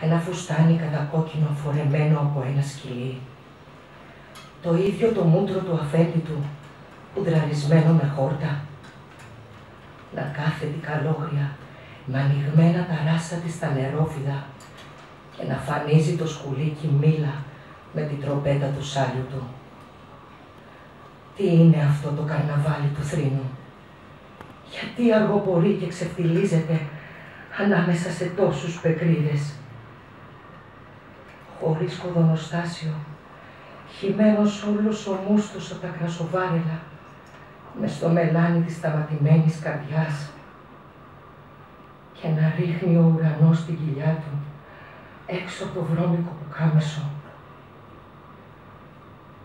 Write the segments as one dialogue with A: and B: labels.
A: ένα φουστάνι κατακόκκινο φορεμένο από ένα σκυλί. Το ίδιο το μούτρο του αφέντη του, πουδραρισμένο με χόρτα. Να κάθεται καλόγρια με ανοιγμένα τα ράσα της στα νερόφυδα και να φανίζει το σκουλίκι μήλα με την τροπέτα του σάλιου του. Τι είναι αυτό το καρναβάλι του θρήνου? Γιατί αργοπορεί και ξεφτιλίζεται ανάμεσα σε τόσους πεκρίδες? Χωρίς κοδονοστάσιο, χυμένος όλος ο μούστος από τα κρασοβάρελα, μες στο μελάνι της σταματημένης καρδιάς, και να ρίχνει ο ουρανός την κοιλιά του έξω από το βρώμικο πουκάμισο.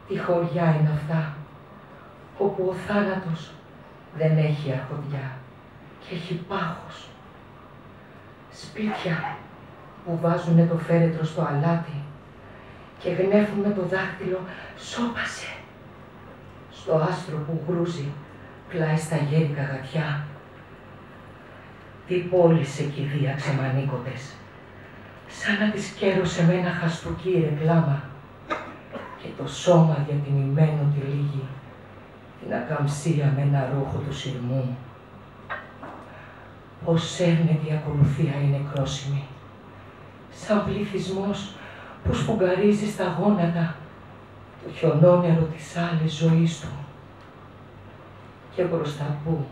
A: Τι χωριά είναι αυτά, όπου ο θάνατος δεν έχει αρχοντιά και έχει πάχος. Σπίτια που βάζουνε το φέρετρο στο αλάτι και γνέφουν με το δάχτυλο «Σώπασε» στο άστρο που γρούζει πλάι στα γέρικα γατιά. Τι πόλεις εκεί ξεμανίκωτες, σαν να τις κέρωσε με ένα χαστούκι ρεκλάμα, και το σώμα διατιμημένο τη λίγη, την ακαμψία με ένα ρούχο του σειρμού. Πως έρνετη η ακολουθία είναι κρόσιμη, σαν πληθυσμός που σφουγγαρίζει στα γόνατα το χιονόνερο της άλλης ζωής του. Και μπροστά πού,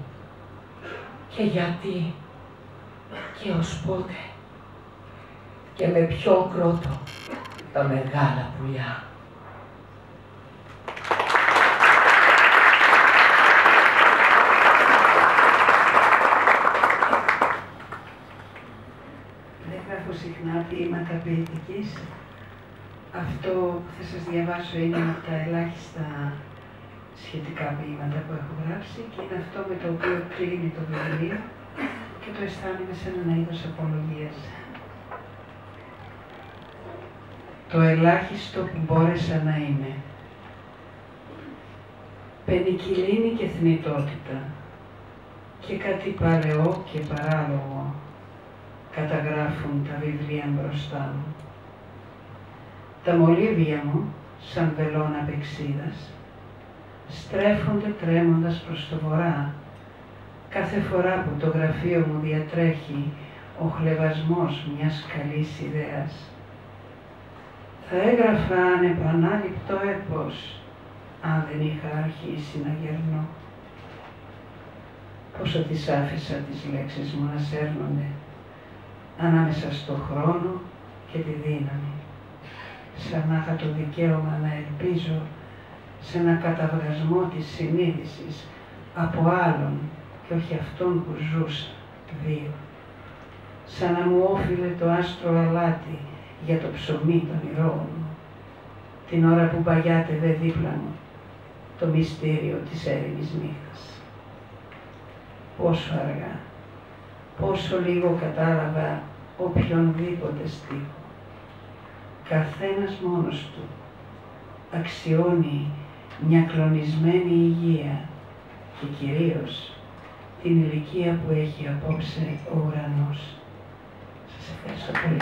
A: και γιατί, και ως πότε, και με ποιον κρότο τα μεγάλα πουλιά.
B: Δεν γράφω συχνά ποίηματα ποιητικής. Αυτό που θα σας διαβάσω είναι από τα ελάχιστα σχετικά ποίηματα που έχω γράψει και είναι αυτό με το οποίο κλείνει το βιβλίο και το αισθάνομαι σαν ένα είδος απολογίας. Το ελάχιστο που μπόρεσα να είμαι. Πενικυλίνη και θνητότητα και κάτι παλαιό και παράλογο καταγράφουν τα βιβλία μπροστά μου. Τα μολύβια μου, σαν βελόνα πεξίδας, στρέφονται τρέμοντας προς το βορρά, κάθε φορά που το γραφείο μου διατρέχει ο χλευασμός μιας καλής ιδέας. Θα έγραφα ανεπανάληπτο έπος, αν δεν είχα αρχίσει να γερνώ. Πόσο τις άφησα τις λέξεις μου να σέρνονται ανάμεσα στο χρόνο και τη δύναμη, σαν να είχα το δικαίωμα να ελπίζω σε ένα καταβρασμό της συνείδησης από άλλον και όχι αυτόν που ζούσα, δύο. Σαν να μου όφιλε το άστρο αλάτι για το ψωμί των ηρώων μου, την ώρα που μπαγιάτευε δίπλα μου το μυστήριο της έρημης νύχτας. Πόσο αργά, πόσο λίγο κατάλαβα οποιονδήποτε στίχο. Καθένας μόνος του αξιώνει μια κλονισμένη υγεία και κυρίως την ηλικία που έχει απόψε ο ουρανός. Σας ευχαριστώ πολύ.